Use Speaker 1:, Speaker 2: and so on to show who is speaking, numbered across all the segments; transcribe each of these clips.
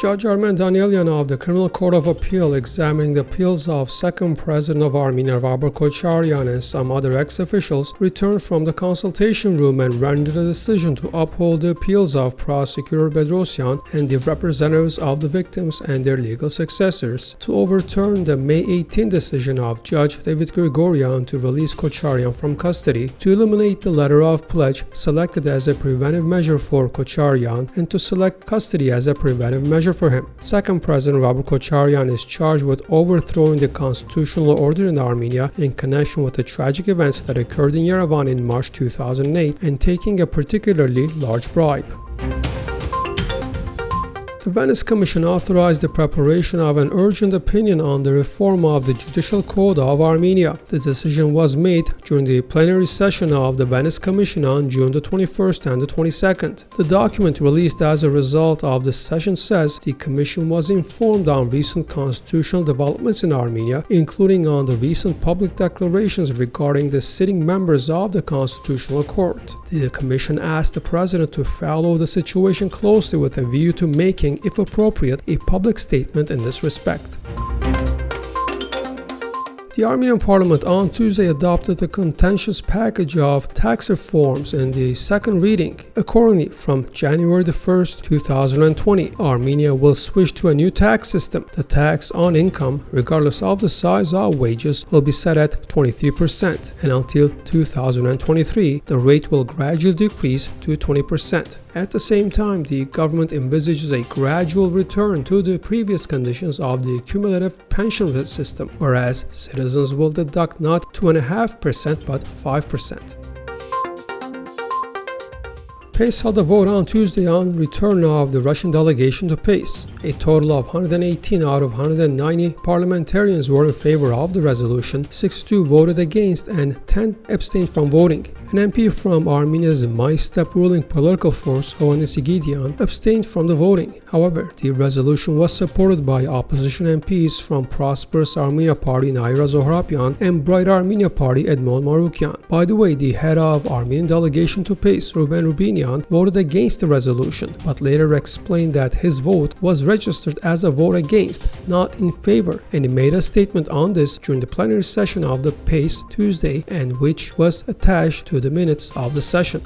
Speaker 1: Judge Armen Danielyan of the Criminal Court of Appeal, examining the appeals of second President of Armenia Robert Kocharyan and some other ex-officials, returned from the consultation room and rendered a decision to uphold the appeals of prosecutor Petrosyan and the representatives of the victims and their legal successors, to overturn the May 18 decision of Judge Davit Grigoryan to release Kocharyan from custody, to eliminate the letter of pledge selected as a preventive measure for Kocharyan, and to select custody as a preventive measure for him. Second President Robert Kocharyan is charged with overthrowing the constitutional order in Armenia in connection with the tragic events that occurred in Yerevan in March 2008 and taking a particularly large bribe. The Venice Commission authorized the preparation of an urgent opinion on the reform of the judicial code of Armenia. The decision was made during the plenary session of the Venice Commission on June the 21st and the 22nd. The document released as a result of the session says the Commission was informed on recent constitutional developments in Armenia, including on the recent public declarations regarding the sitting members of the Constitutional Court. The Commission asked the President to follow the situation closely with a view to making, if appropriate, a public statement in this respect. The Armenian Parliament on Tuesday adopted a contentious package of tax reforms in the second reading. Accordingly, from January 1, 2020, Armenia will switch to a new tax system. The tax on income, regardless of the size of wages, will be set at 23%, and until 2023, the rate will gradually decrease to 20%. At the same time, the government envisages a gradual return to the previous conditions of the cumulative pension system, whereas citizens will deduct not 2.5% but 5%. PACE held a vote on Tuesday on return of the Russian delegation to PACE. A total of 118 out of 190 parliamentarians were in favor of the resolution, 62 voted against, and 10 abstained from voting. An MP from Armenia's My Step ruling political force, Yerevan, abstained from the voting. However, the resolution was supported by opposition MPs from Prosperous Armenia Party Naira Zohrabyan and Bright Armenia Party Edmond Marukyan. By the way, the head of Armenian delegation to PACE, Ruben Rubinian, voted against the resolution, but later explained that his vote was registered as a vote against, not in favor, and he made a statement on this during the plenary session of the PACE Tuesday, and which was attached to the minutes of the session.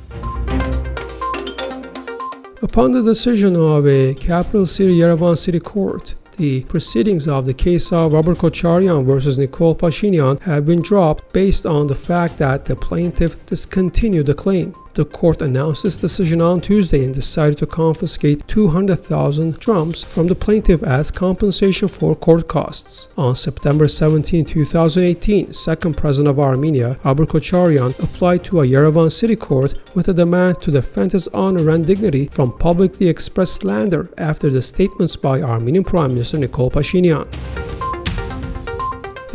Speaker 1: Upon the decision of a capital city Yerevan City Court, the proceedings of the case of Robert Kocharyan versus Nikol Pashinyan have been dropped based on the fact that the plaintiff discontinued the claim. The court announced its decision on Tuesday and decided to confiscate 200,000 drams from the plaintiff as compensation for court costs. On September 17, 2018, second president of Armenia, Robert Kocharyan, applied to a Yerevan city court with a demand to defend his honor and dignity from publicly expressed slander after the statements by Armenian Prime Minister Nikol Pashinyan.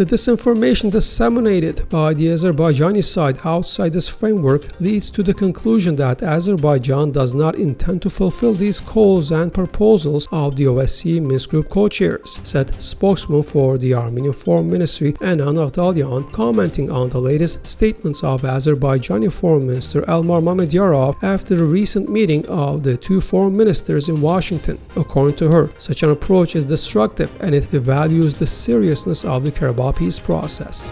Speaker 1: The disinformation disseminated by the Azerbaijani side outside this framework leads to the conclusion that Azerbaijan does not intend to fulfill these calls and proposals of the OSCE Minsk Group co-chairs, said spokesman for the Armenian Foreign Ministry Armen Danielyan, commenting on the latest statements of Azerbaijani Foreign Minister Elmar Mamediyarov after the recent meeting of the two foreign ministers in Washington. According to her, such an approach is destructive and it devalues the seriousness of the Karabakh peace process.